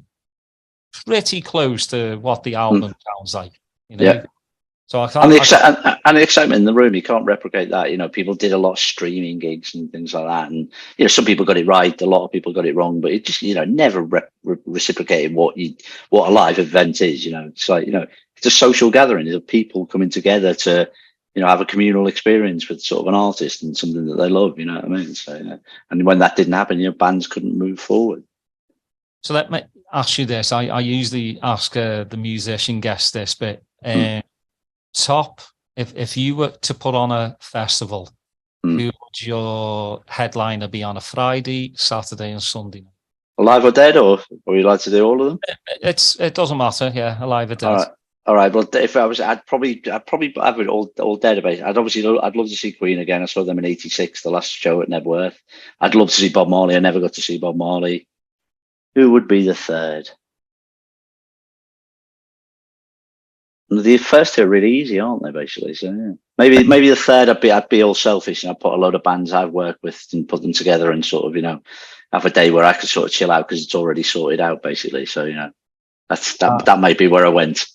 pretty close to what the album sounds like. Yeah. So I can't. And the excitement in the room, you can't replicate that. People did a lot of streaming gigs and things like that, and some people got it right, a lot of people got it wrong, but it just never reciprocated what a live event is. It's like it's a social gathering. It's of people coming together to have a communal experience with sort of an artist and something that they love. You know what I mean? So and when that didn't happen, bands couldn't move forward. So let me ask you this. I usually ask the musician guest this, but. Top, if you were to put on a festival, who would your headliner be on a Friday, Saturday, and Sunday? Alive or dead, or would you like to do all of them? It doesn't matter. Yeah, alive or dead. All right. Well, if I was, I'd probably have it all dead about. I'd love to see Queen again. I saw them in '86, the last show at Nebworth. I'd love to see Bob Marley. I never got to see Bob Marley. Who would be the third? The first two are really easy, aren't they? Basically, so yeah. Maybe the third. I'd be all selfish and I'd put a load of bands I've worked with and put them together and sort of have a day where I could sort of chill out because it's already sorted out, basically. So that might be where I went.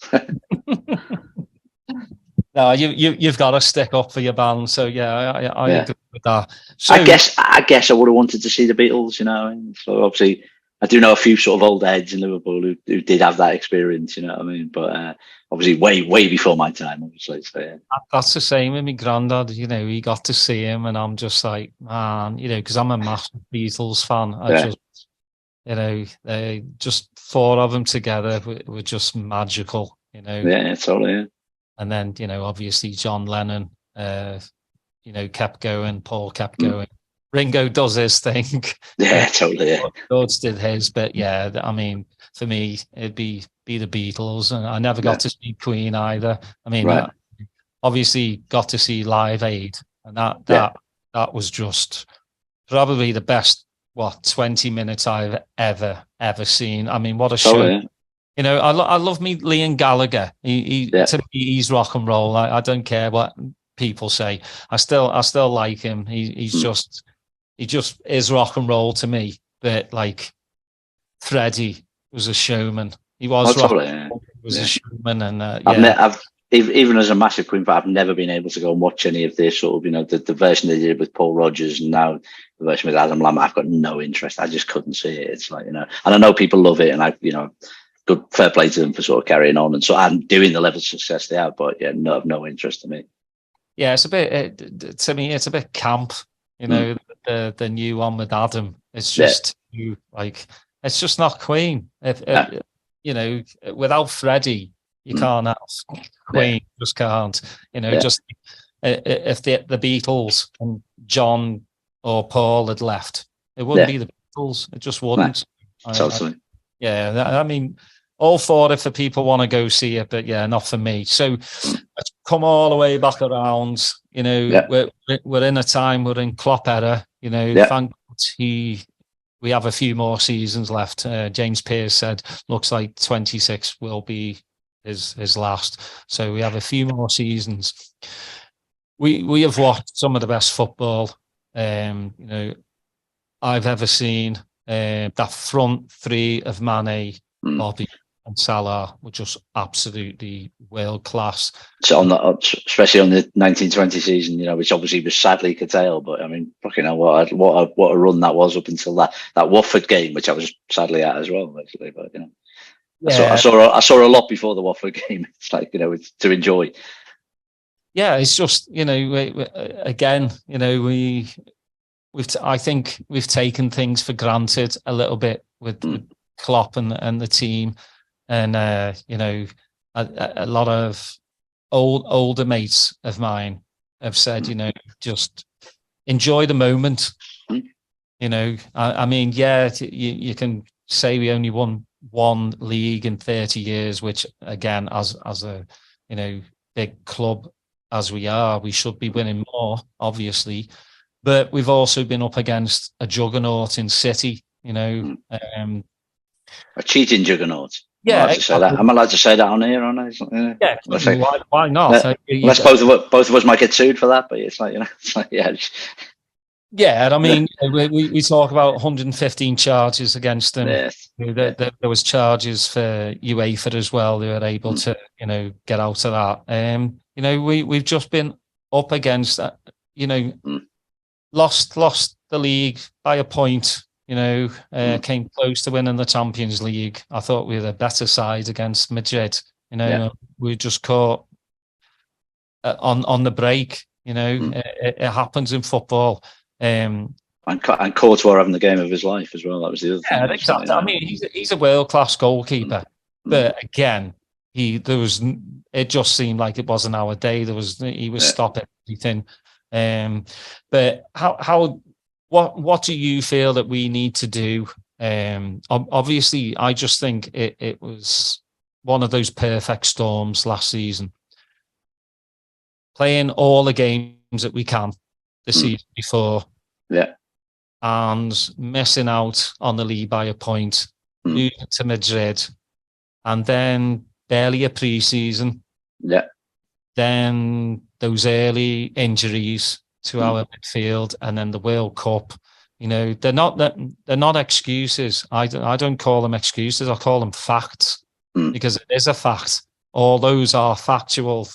No, you've got to stick up for your band. So yeah, I agree with that. So I guess I would have wanted to see the Beatles, So obviously, I do know a few sort of old heads in Liverpool who did have that experience, you know what I mean? But obviously, way before my time, obviously. So yeah. That's the same with my granddad. He got to see him, and I'm just like, man, because I'm a massive Beatles fan. Just four of them together were just magical, Yeah, totally. Yeah. And then, obviously John Lennon, kept going. Paul kept going. Ringo does his thing. Yeah, totally. Yeah. George did his, but yeah, I mean, for me, it'd be the Beatles, and I never got to see Queen either. I mean, right. Obviously got to see Live Aid, and that was just probably the best 20 minutes I've ever seen. I mean, what a show. Yeah. I love me Liam Gallagher. To me, he's rock and roll. I don't care what people say. I still like him. He just is rock and roll to me. But like Freddie was a showman. He was a showman, and even as a massive Queen fan, I've never been able to go and watch any of this sort of, the version they did with Paul Rodgers and now the version with Adam Lambert. I've got no interest. I just couldn't see it. It's like, and I know people love it, and good fair play to them for sort of carrying on and so and doing the level of success they have. But yeah, no interest to me. Yeah, it's a bit to me. It's a bit camp, the new one with Adam. It's just it's just not Queen. Without Freddie, you can't have Queen. Just can't. Just if the Beatles and John or Paul had left, it wouldn't be the Beatles. It just wouldn't. Totally. I mean, all for it for people want to go see it, but yeah, not for me. So let's come all the way back around. We're in a time, we're in Klopp era. Thank God we have a few more seasons left. James Pearce said, looks like 26 will be his last. So we have a few more seasons. We have watched some of the best football I've ever seen. That front three of Mane, Bobby, and Salah were just absolutely world class. So especially on the 1920 season, which obviously was sadly curtailed, but I mean, fucking hell, what a run that was up until that Watford game, which I was sadly at as well, actually. But I saw a lot before the Watford game. It's like it's to enjoy. Yeah, it's just I think we've taken things for granted a little bit with Klopp and the team, and a lot of older mates of mine have said, just enjoy the moment. I mean, you can say we only won one league in 30 years, which again, as a big club as we are, we should be winning more, obviously. But we've also been up against a juggernaut in City, a cheating juggernaut. Yeah, I'm allowed to say that on here, aren't I? Yeah, why not? Unless both of us might get sued for that, but it's like Yeah, and I mean, we talk about 115 charges against them. Yes. There was charges for UEFA as well. They were able to, get out of that. We've just been up against that. Lost the league by a point. Came close to winning the Champions League. I thought we were a better side against Madrid. We just caught on the break. It happens in football. And Courtois having the game of his life as well. That was the other thing. Yeah, exactly. I mean, he's a world-class goalkeeper, but again, it just seemed like it wasn't our day. He was stopping everything. But what do you feel that we need to do? Obviously, I just think it was one of those perfect storms last season. Playing all the games that we can the season before. Yeah. And missing out on the league by a point, moving to Madrid, and then barely a pre-season. Yeah. Then those early injuries to our midfield, and then the World Cup. You know, they're not excuses. I don't call them excuses. I call them facts, because it is a fact. All those are factual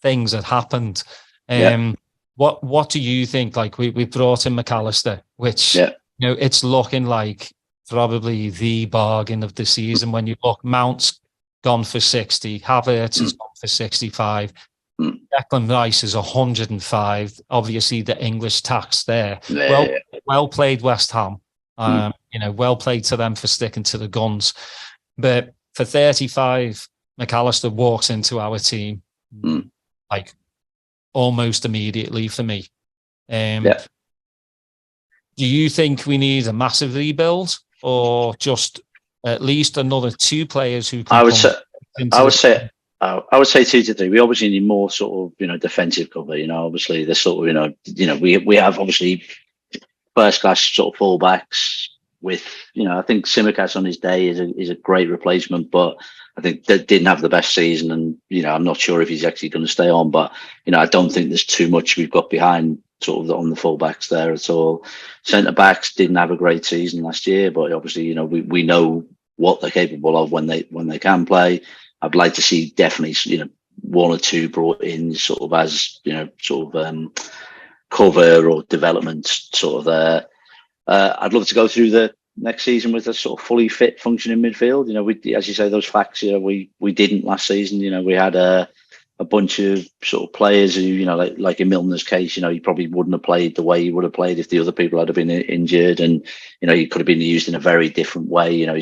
things that happened. What do you think? Like, we brought in McAllister, which you know, it's looking like probably the bargain of the season. When you look, Mount's gone for 60, Havertz has gone for 65, Declan Rice is 105. Obviously, the English tax there. Well played, West Ham. You know, well played to them for sticking to the guns. But for 35, McAllister walks into our team like almost immediately for me. Do you think we need a massive rebuild, or just at least another 2 players who can? I would say 2 to 3. We obviously need more sort of, you know, defensive cover. You know, obviously the sort of, you know, we have obviously first class sort of fullbacks with, you know, I think Tsimikas on his day is a great replacement, but I think that didn't have the best season, and, you know, I'm not sure if he's actually going to stay on, but, you know, I don't think there's too much we've got behind sort of on the fullbacks there at all. Centre backs didn't have a great season last year, but obviously, you know, we know what they're capable of when they can play. I'd like to see definitely, you know, 1 or 2 brought in sort of as, you know, sort of cover or development sort of there. I'd love to go through the next season with a sort of fully fit, functioning midfield. You know, we, as you say, those facts, you know, we didn't last season. You know, we had a bunch of sort of players who, you know, like in Milner's case, you know, he probably wouldn't have played the way he would have played if the other people had been injured, and, you know, he could have been used in a very different way. You know,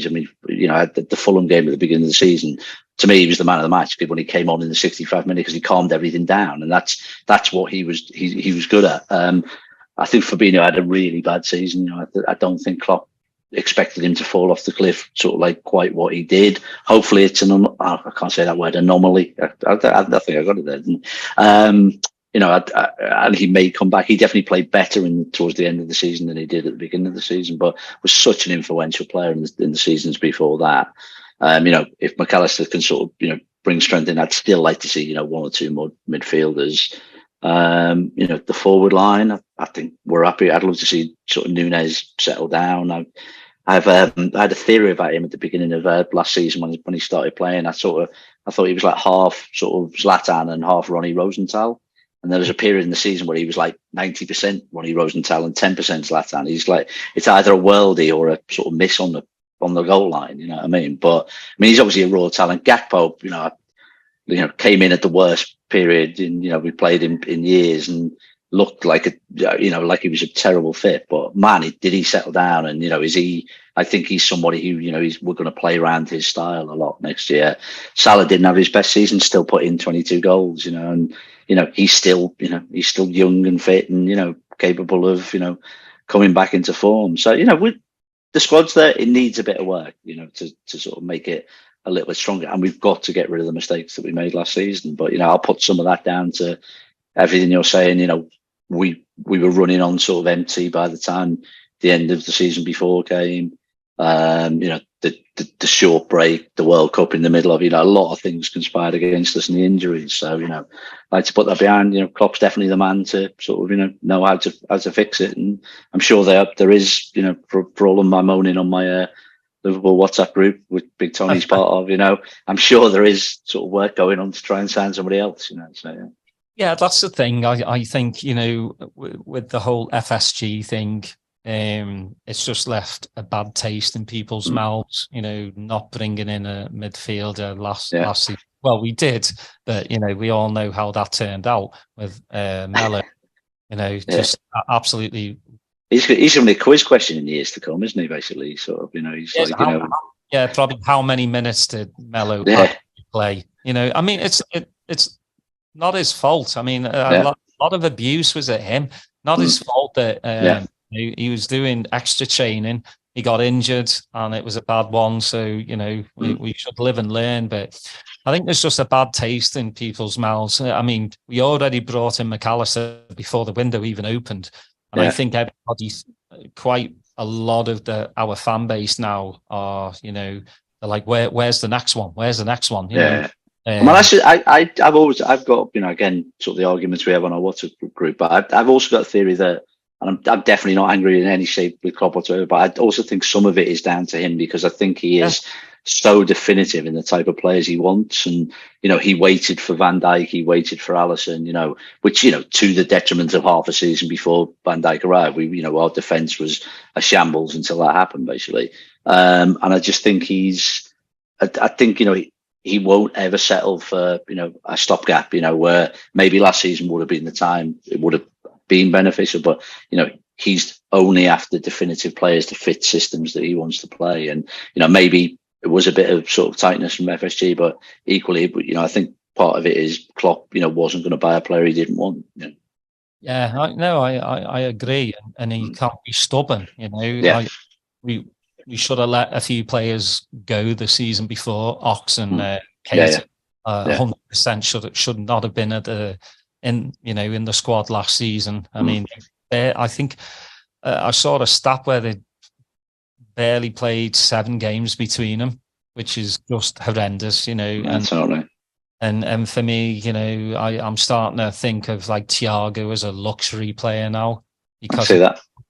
at the Fulham game at the beginning of the season, to me, he was the man of the match when he came on in the 65 minutes, because he calmed everything down, and that's what he was good at. I think Fabinho had a really bad season. You know, I don't think Klopp expected him to fall off the cliff sort of like quite what he did. Hopefully it's I can't say that word, anomaly. I think I got it there. You know, and he may come back. He definitely played better towards the end of the season than he did at the beginning of the season, but was such an influential player in the seasons before that. You know, if McAllister can sort of, you know, bring strength in, I'd still like to see, you know, 1 or 2 more midfielders. You know, the forward line, I think we're happy. I'd love to see sort of Nunez settle down. I had a theory about him at the beginning of last season when he started playing. I thought he was like half sort of Zlatan and half Ronnie Rosenthal. And there was a period in the season where he was like 90% Ronnie Rosenthal and 10% Zlatan. He's like, it's either a worldie or a sort of miss on the goal line. You know what I mean? But I mean, he's obviously a raw talent. Gakpo, you know, came in at the worst period, and, you know, we played him in years and looked like like he was a terrible fit. But man, did he settle down? And, you know, I think he's somebody who, you know, we're going to play around his style a lot next year. Salah didn't have his best season, still put in 22 goals, you know, and, you know, he's still young and fit and, you know, capable of, you know, coming back into form. So, you know, with the squad's there, it needs a bit of work, you know, to sort of make it a little bit stronger. And we've got to get rid of the mistakes that we made last season. But, you know, I'll put some of that down to everything you're saying. You know, we were running on sort of empty by the time the end of the season before came. You know, the short break, the World Cup in the middle of, you know, a lot of things conspired against us and the injuries. So, you know, I like to put that behind. You know, Klopp's definitely the man to sort of, you know how to fix it. And I'm sure there is, you know, for all of my moaning on my Liverpool WhatsApp group, which Big Tony's part of, you know, I'm sure there is sort of work going on to try and sign somebody else, you know. So, yeah. Yeah, that's the thing. I think, you know, with the whole FSG thing, it's just left a bad taste in people's mouths, you know, not bringing in a midfielder last season. Well, we did, but, you know, we all know how that turned out with Melo, you know, just absolutely. He's going to be a quiz question in years to come, isn't he, basically? Sort of, you know, he's like, you know. Yeah, probably how many minutes did Melo play? You know, I mean, it's not his fault. I mean, a lot of abuse was at him. Not his fault that he was doing extra training, he got injured and it was a bad one. So, we should live and learn. But I think there's just a bad taste in people's mouths. I mean, we already brought in McAllister before the window even opened. And I think everybody's quite a lot of our fan base now are, they're like, where's the next one? Where's the next one? I've got, again, sort of the arguments we have on our WhatsApp group, but I've also got a theory that, and I'm definitely not angry in any shape with Klopp whatsoever, but I also think some of it is down to him, because I think he is so definitive in the type of players he wants. And, he waited for Van Dijk, he waited for Alisson, which, to the detriment of half a season before Van Dijk arrived. Our defence was a shambles until that happened, basically. And I just think I think he won't ever settle for, a stopgap, where maybe last season would have been the time it would have been beneficial, but, he's only after definitive players to fit systems that he wants to play. And, maybe it was a bit of sort of tightness from FSG, but equally, I think part of it is Klopp, wasn't going to buy a player he didn't want. Yeah, I agree. And he can't be stubborn, we should have let a few players go the season before. Ox and Keita, 100% should not have been in the squad last season. I mean, I think I saw a stat where they barely played 7 games between them, which is just horrendous. And for me, I'm starting to think of like Thiago as a luxury player now, because he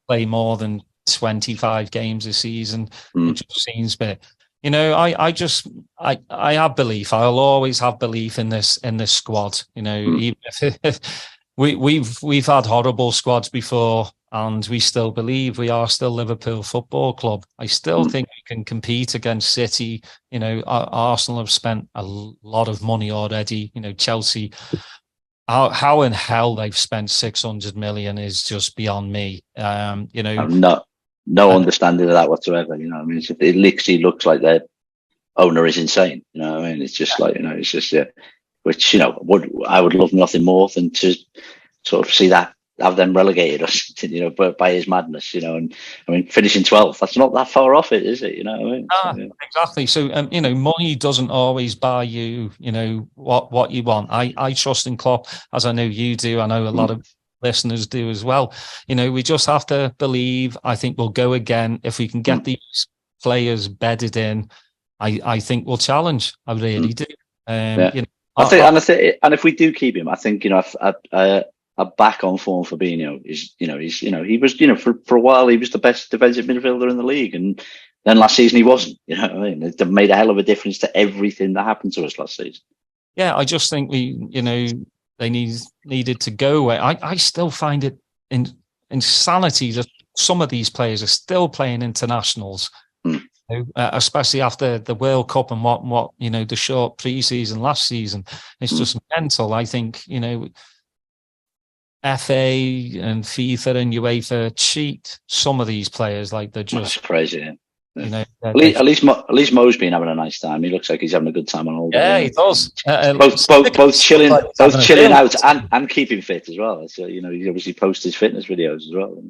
play more than 25 games a season. It just seems, but I have belief. I'll always have belief in this squad. Even if we've had horrible squads before, and we still believe we are still Liverpool Football Club. I still think we can compete against City. Arsenal have spent a lot of money already. Chelsea. How in hell they've spent 600 million is just beyond me. No understanding of that whatsoever. It literally looks like their owner is insane. It's just like, it's just, which, I would love nothing more than to sort of see that, have them relegated or something, by his madness, and I mean, finishing 12th, that's not that far off it, is it? Exactly. So, money doesn't always buy you, what you want. I trust in Klopp, as I know you do. I know a lot of listeners do as well. We just have to believe. I think we'll go again if we can get these players bedded in. I think we'll challenge. I really do. I think if we do keep him, I think a back on form Fabinho is he was for a while he was the best defensive midfielder in the league, and then last season he wasn't. It made a hell of a difference to everything that happened to us last season. Yeah, I just think they needed to go away. I still find it insanity that some of these players are still playing internationals, especially after the World Cup and what the short pre-season last season. It's just mental. I think FA and FIFA and UEFA cheat some of these players. Like they're just crazy. Yeah. At least Mo's been having a nice time. He looks like he's having a good time on holiday. Yeah, he does. Both chilling out and keeping fit as well. So he obviously posts his fitness videos as well.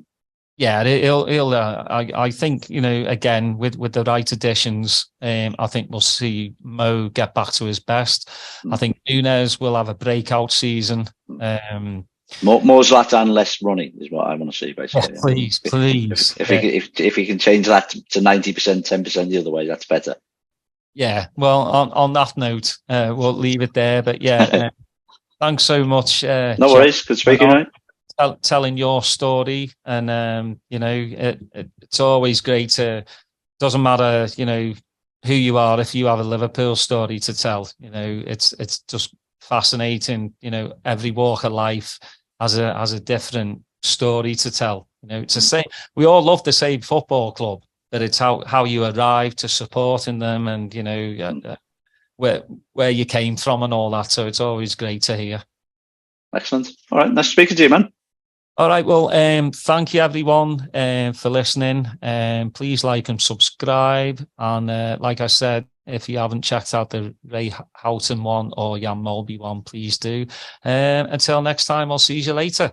Yeah, he'll. I think again with the right additions, I think we'll see Mo get back to his best. I think Nunes will have a breakout season. More Zlatan, less Ronnie is what I want to see, basically. Yeah, please. If he can change that to 90%, 10% the other way, that's better. Yeah. Well, on that note, we'll leave it there. But yeah, thanks so much. No worries. Good speaking, mate. Telling your story, and it's always great to. Doesn't matter, who you are. If you have a Liverpool story to tell, it's just fascinating. Every walk of life has a different story to tell. It's the same. We all love the same football club, but it's how you arrived to supporting them, and where you came from and all that. So it's always great to hear. Excellent. All right, nice speaking to you, man. All right. Well, thank you everyone for listening. Please like and subscribe. And like I said, if you haven't checked out the Ray Houghton one or Jan Molby one, please do. Until next time, I'll see you later.